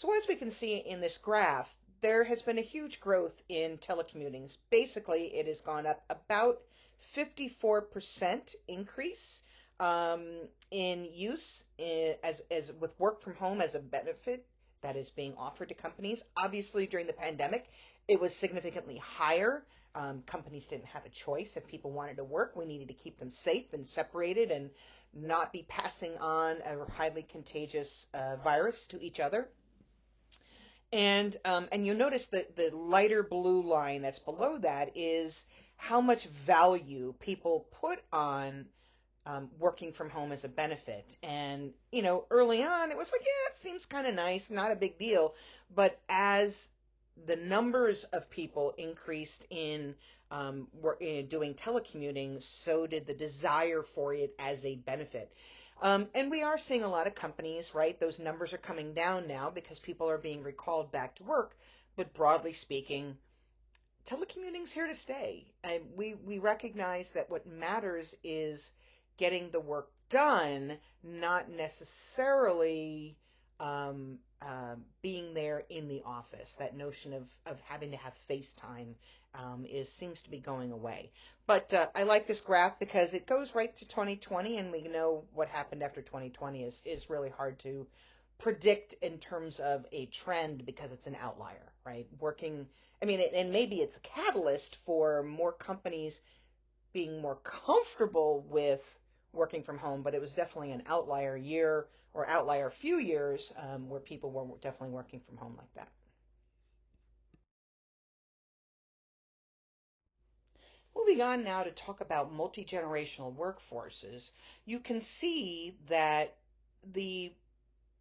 So as we can see in this graph, there has been a huge growth in telecommuting. Basically, it has gone up about 54% increase in use as with work from home as a benefit that is being offered to companies. Obviously, during the pandemic, it was significantly higher. Companies didn't have a choice. If people wanted to work, we needed to keep them safe and separated and not be passing on a highly contagious virus to each other. And you'll notice that the lighter blue line that's below that is how much value people put on working from home as a benefit. And, early on, it was like, yeah, it seems kind of nice, not a big deal. But as the numbers of people increased in doing telecommuting, so did the desire for it as a benefit. And we are seeing a lot of companies, right? Those numbers are coming down now because people are being recalled back to work. But broadly speaking, telecommuting's here to stay. And we recognize that what matters is getting the work done, not necessarily being there in the office. That notion of having to have FaceTime seems to be going away. But I like this graph because it goes right to 2020, and we know what happened after 2020 is really hard to predict in terms of a trend because it's an outlier, right? And maybe it's a catalyst for more companies being more comfortable with working from home, but it was definitely an outlier year or outlier few years where people were definitely working from home like that. Moving on now to talk about multi-generational workforces, you can see that the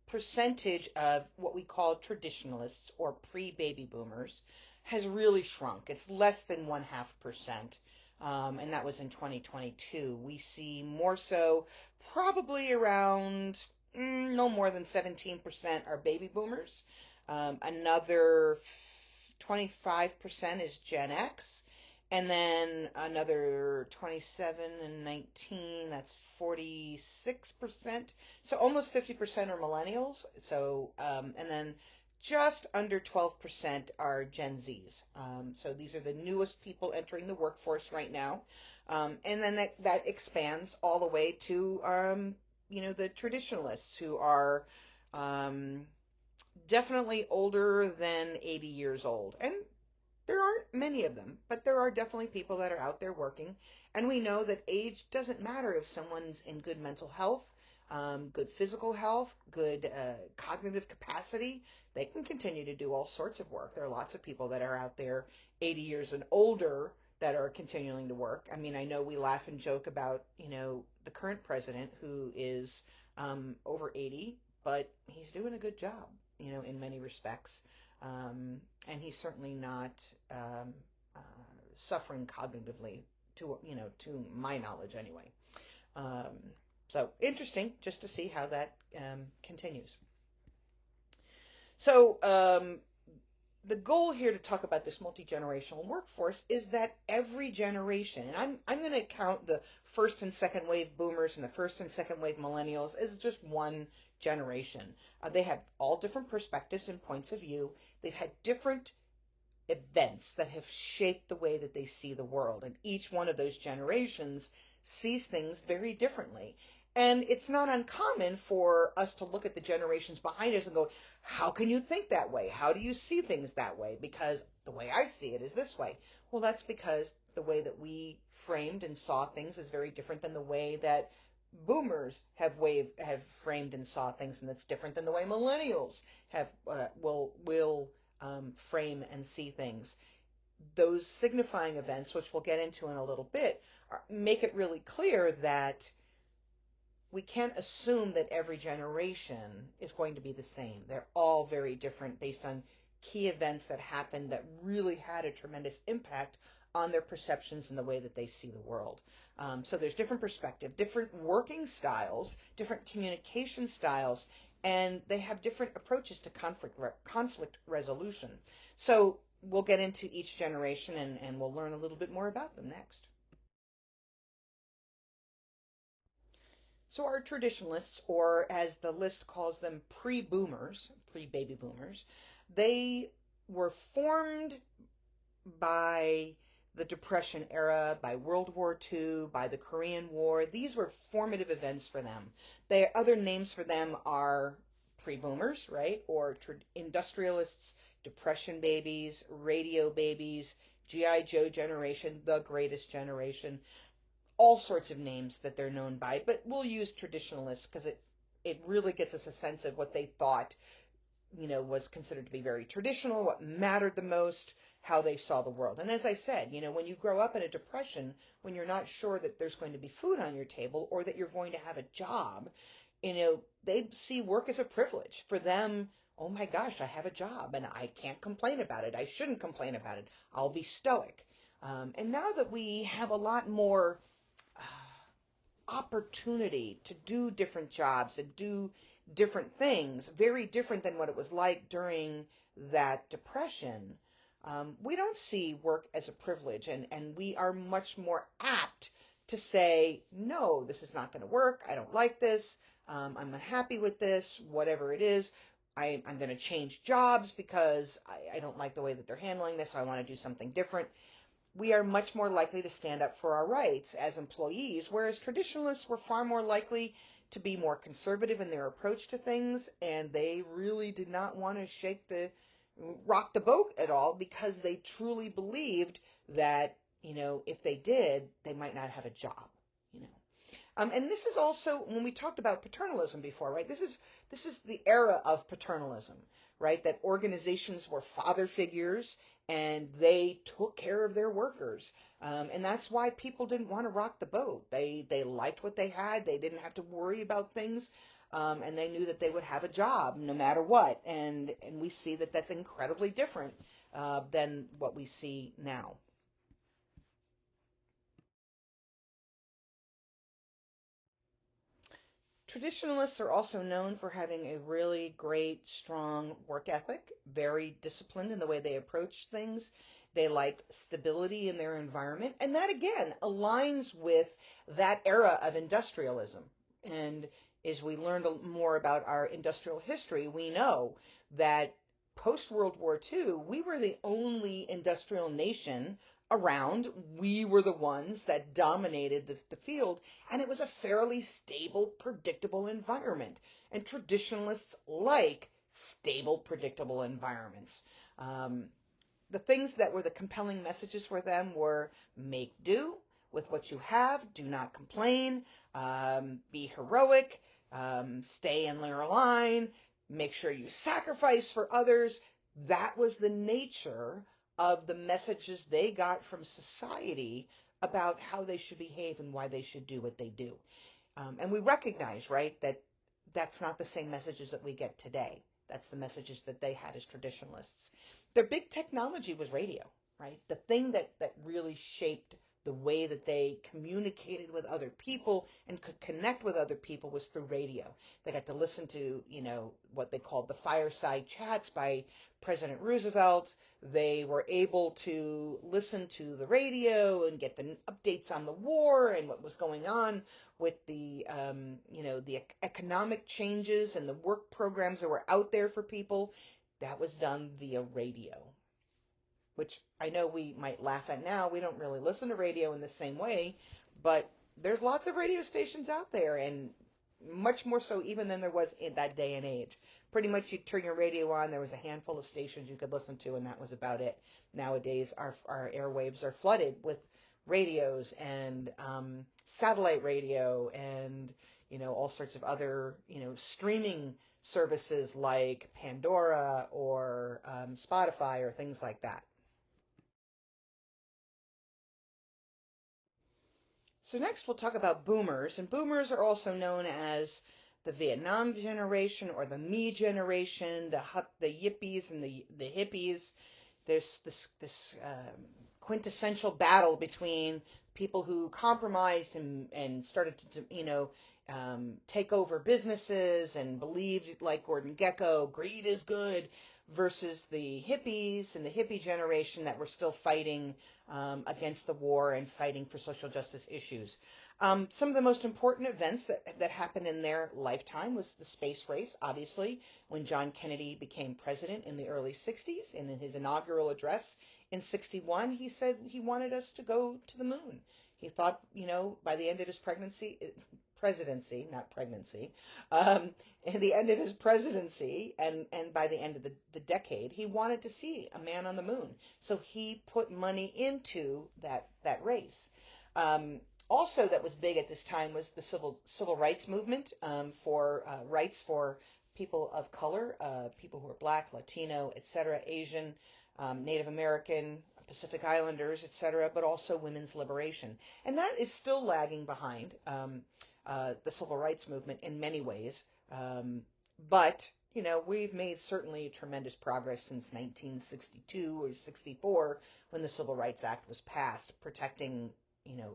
percentage of what we call traditionalists or pre-baby boomers has really shrunk. It's less than 0.5%, and that was in 2022. We see more so, probably around no more than 17% are baby boomers. Another 25% is Gen X, and then another 27 and 19, that's 46%. So almost 50% are millennials. And then just under 12% are Gen Zs. So these are the newest people entering the workforce right now. And then that expands all the way to, the traditionalists who are definitely older than 80 years old. And there aren't many of them, but there are definitely people that are out there working. And we know that age doesn't matter if someone's in good mental health, good physical health, good cognitive capacity. They can continue to do all sorts of work. There are lots of people that are out there 80 years and older that are continuing to work. I mean, I know we laugh and joke about, the current president who is over 80, but he's doing a good job, in many respects. And he's certainly not uh, suffering cognitively, to my knowledge anyway. Um, so interesting just to see how that continues. So the goal here to talk about this multi-generational workforce is that every generation, and I'm going to count the first and second wave boomers and the first and second wave millennials as just one generation. They have all different perspectives and points of view. They've had different events that have shaped the way that they see the world, and each one of those generations sees things very differently. And it's not uncommon for us to look at the generations behind us and go, how can you think that way? How do you see things that way? Because the way I see it is this way. Well, that's because the way that we framed and saw things is very different than the way that boomers have framed and saw things, and that's different than the way millennials have will frame and see things. Those signifying events, which we'll get into in a little bit, make it really clear that we can't assume that every generation is going to be the same. They're all very different based on key events that happened that really had a tremendous impact on their perceptions and the way that they see the world. So there's different perspective, different working styles, different communication styles, and they have different approaches to conflict resolution. So we'll get into each generation and we'll learn a little bit more about them next. So our traditionalists, or as the list calls them, pre-boomers, pre-baby boomers, they were formed by the Depression era, by World War II, by the Korean War. These were formative events for them. Other names for them are pre-boomers, right? Or industrialists, Depression babies, radio babies, G.I. Joe generation, the greatest generation, all sorts of names that they're known by. But we'll use traditionalists because it really gets us a sense of what they thought, was considered to be very traditional, what mattered the most, how they saw the world. And as I said, when you grow up in a depression, when you're not sure that there's going to be food on your table or that you're going to have a job, they see work as a privilege. For them, oh my gosh, I have a job and I can't complain about it. I shouldn't complain about it. I'll be stoic. And now that we have a lot more uh, opportunity to do different jobs and do different things, very different than what it was like during that depression, we don't see work as a privilege, and we are much more apt to say, no, this is not going to work. I don't like this. I'm unhappy with this, whatever it is. I'm going to change jobs because I don't like the way that they're handling this. So I want to do something different. We are much more likely to stand up for our rights as employees, whereas traditionalists were far more likely to be more conservative in their approach to things, and they really did not want to rock the boat at all because they truly believed that, if they did, they might not have a job, and this is also when we talked about paternalism before, right? This is the era of paternalism, right? That organizations were father figures and they took care of their workers, and that's why people didn't want to rock the boat. They liked what they had. They didn't have to worry about things, and they knew that they would have a job no matter what. And we see that that's incredibly different than what we see now. Traditionalists are also known for having a really great, strong work ethic, very disciplined in the way they approach things. They like stability in their environment. And that, again, aligns with that era of industrialism. And as we learned more about our industrial history, we know that post World War II, we were the only industrial nation around. We were the ones that dominated the field, and it was a fairly stable, predictable environment. And traditionalists like stable, predictable environments. The things that were the compelling messages for them were make do with what you have, do not complain, be heroic, stay in their line, make sure you sacrifice for others. That was the nature of the messages they got from society about how they should behave and why they should do what they do. And we recognize, right, that that's not the same messages that we get today. That's the messages that they had as traditionalists. Their big technology was radio, right? The thing that really shaped the way that they communicated with other people and could connect with other people was through radio. They got to listen to, what they called the fireside chats by President Roosevelt. They were able to listen to the radio and get the updates on the war and what was going on with the economic changes and the work programs that were out there for people. That was done via radio, which I know we might laugh at now. We don't really listen to radio in the same way, but there's lots of radio stations out there, and much more so even than there was in that day and age. Pretty much you turn your radio on, there was a handful of stations you could listen to, and that was about it. Nowadays, our airwaves are flooded with radios and satellite radio and, all sorts of other, streaming services like Pandora or Spotify or things like that. So next we'll talk about boomers, and boomers are also known as the Vietnam generation or the me generation, the yippies and the hippies. There's this quintessential battle between people who compromised and started to take over businesses and believed, like Gordon Gekko, greed is good, versus the hippies and the hippie generation that were still fighting against the war and fighting for social justice issues. Some of the most important events that happened in their lifetime was the space race, obviously, when John Kennedy became president in the early 60s. And in his inaugural address in 61, he said he wanted us to go to the moon. He thought, by the end of his presidency, not pregnancy, at the end of his presidency and by the end of the decade, he wanted to see a man on the moon. So he put money into that race. Um, Also, that was big at this time was the civil rights movement for rights for people of color, people who are Black, Latino, etc., Asian, Native American, Pacific Islanders, etc., but also women's liberation. And that is still lagging behind the civil rights movement in many ways. But we've made certainly tremendous progress since 1962 or 64 when the Civil Rights Act was passed, protecting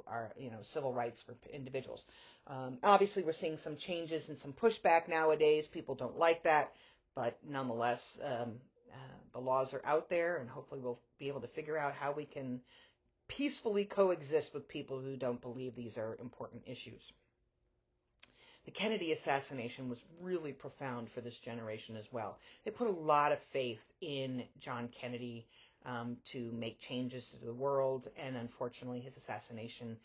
our civil rights for individuals. Obviously, we're seeing some changes and some pushback nowadays. People don't like that, but nonetheless, the laws are out there, and hopefully, we'll be able to figure out how we can peacefully coexist with people who don't believe these are important issues. The Kennedy assassination was really profound for this generation as well. They put a lot of faith in John Kennedy to make changes to the world, and unfortunately, his assassination,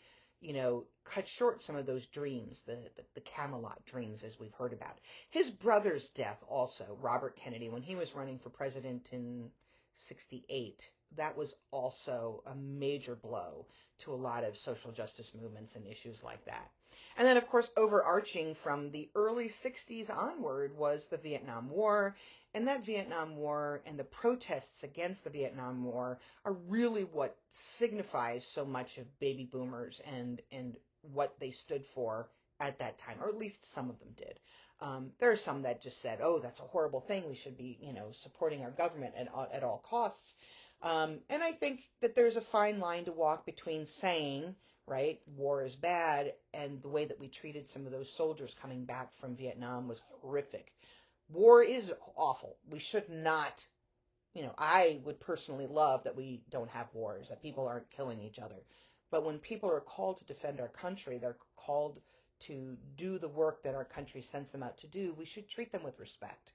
cut short some of those dreams, the Camelot dreams, as we've heard about. His brother's death also, Robert Kennedy, when he was running for president in 68, that was also a major blow to a lot of social justice movements and issues like that. And then, of course, overarching from the early 60s onward was the Vietnam War. And that Vietnam War and the protests against the Vietnam War are really what signifies so much of baby boomers and what they stood for at that time, or at least some of them did. There are some that just said, oh, that's a horrible thing. We should be, supporting our government at all costs. And I think that there's a fine line to walk between saying, right, war is bad, and the way that we treated some of those soldiers coming back from Vietnam was horrific. War is awful. We should not, I would personally love that we don't have wars, that people aren't killing each other. But when people are called to defend our country, they're called to do the work that our country sends them out to do, we should treat them with respect.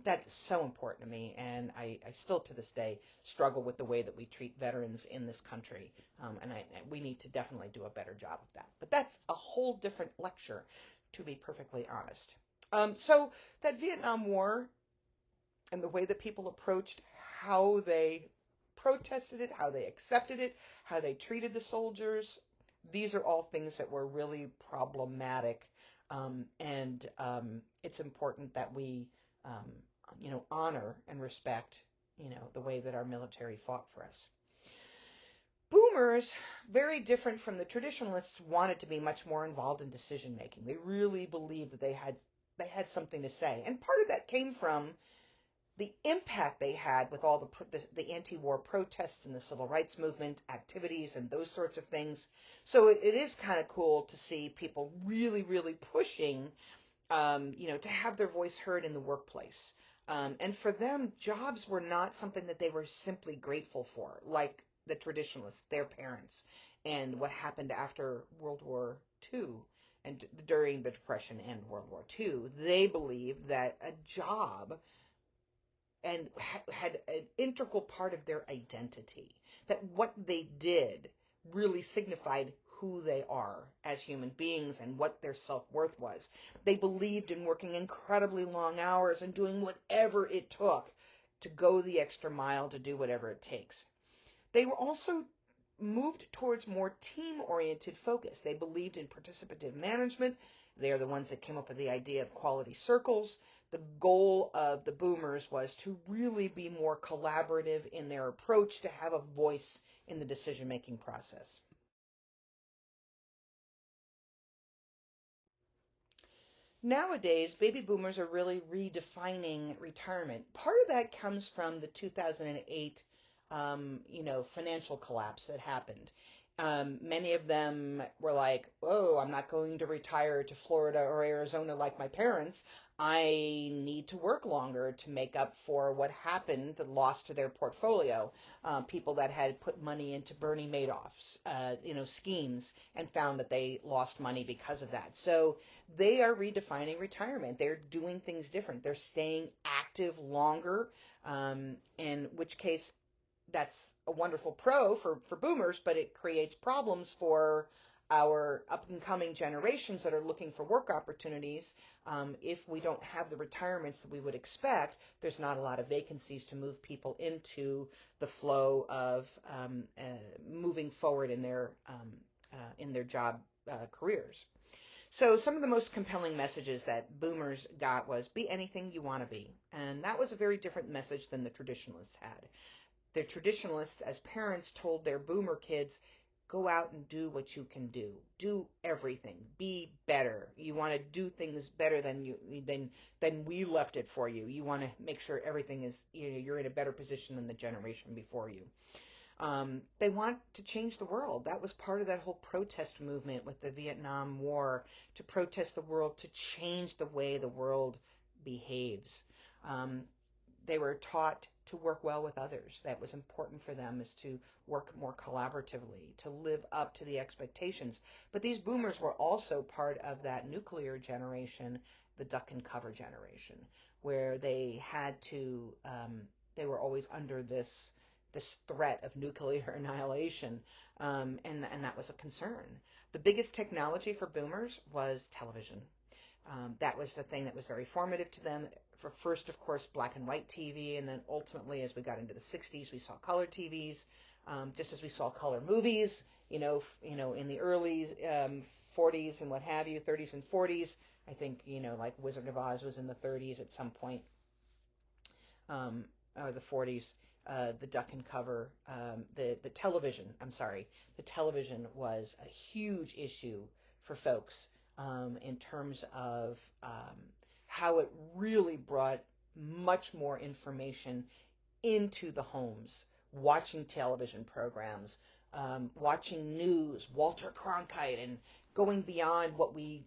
That is so important to me, and I still to this day struggle with the way that we treat veterans in this country, and we need to definitely do a better job of that. But that's a whole different lecture, to be perfectly honest. So that Vietnam War and the way that people approached how they protested it, how they accepted it, how they treated the soldiers, these are all things that were really problematic. And it's important that we, honor and respect, the way that our military fought for us. Boomers, very different from the traditionalists, wanted to be much more involved in decision making. They really believed that they had something to say, and part of that came from the impact they had with all the anti-war protests and the civil rights movement activities and those sorts of things. So it is kind of cool to see people really, really pushing, to have their voice heard in the workplace. And for them, jobs were not something that they were simply grateful for, like the traditionalists, their parents, and what happened after World War II and during the Depression and World War II. They believed that a job and had an integral part of their identity, that what they did really signified who they are as human beings and what their self-worth was. They believed in working incredibly long hours and doing whatever it took to go the extra mile to do whatever it takes. They were also moved towards more team-oriented focus. They believed in participative management. They are the ones that came up with the idea of quality circles. The goal of the boomers was to really be more collaborative in their approach, to have a voice in the decision-making process. Nowadays, baby boomers are really redefining retirement. Part of that comes from the 2008, financial collapse that happened. Many of them were like, oh, I'm not going to retire to Florida or Arizona like my parents. I need to work longer to make up for what happened, the loss to their portfolio. People that had put money into Bernie Madoff's, schemes and found that they lost money because of that. So they are redefining retirement. They're doing things different. They're staying active longer, in which case that's a wonderful pro for boomers, but it creates problems for our up and coming generations that are looking for work opportunities. If we don't have the retirements that we would expect, there's not a lot of vacancies to move people into the flow of moving forward in their job careers. So some of the most compelling messages that boomers got was be anything you want to be. And that was a very different message than the traditionalists had. The traditionalists, as parents, told their boomer kids, go out and do what you can do. Do everything. Be better. You want to do things better than we left it for you. You want to make sure everything is, you're in a better position than the generation before you. They want to change the world. That was part of that whole protest movement with the Vietnam War, to protest the world, to change the way the world behaves. They were taught to work well with others. That was important for them, is to work more collaboratively, to live up to the expectations. But these boomers were also part of that nuclear generation, the duck and cover generation, where they had to, they were always under this threat of nuclear annihilation, and that was a concern. The biggest technology for boomers was television. That was the thing that was very formative to them. For first, of course, black and white TV, and then ultimately, as we got into the 60s, we saw color TVs, just as we saw color movies. In the early 40s and what have you, 30s and 40s. I think like Wizard of Oz was in the 30s at some point, or the 40s. The duck and cover, the television. I'm sorry, the television was a huge issue for folks, in terms of how it really brought much more information into the homes, watching television programs, watching news, Walter Cronkite, and going beyond what we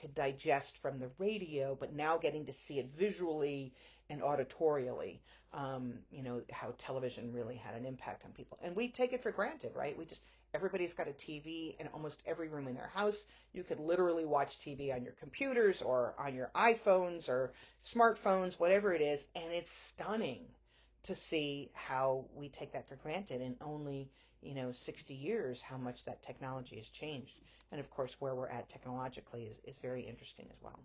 could digest from the radio, but now getting to see it visually and auditorially. How television really had an impact on people. And we take it for granted, right? Everybody's got a TV in almost every room in their house. You could literally watch TV on your computers or on your iPhones or smartphones, whatever it is, and it's stunning to see how we take that for granted in only 60 years, how much that technology has changed. And of course, where we're at technologically is very interesting as well.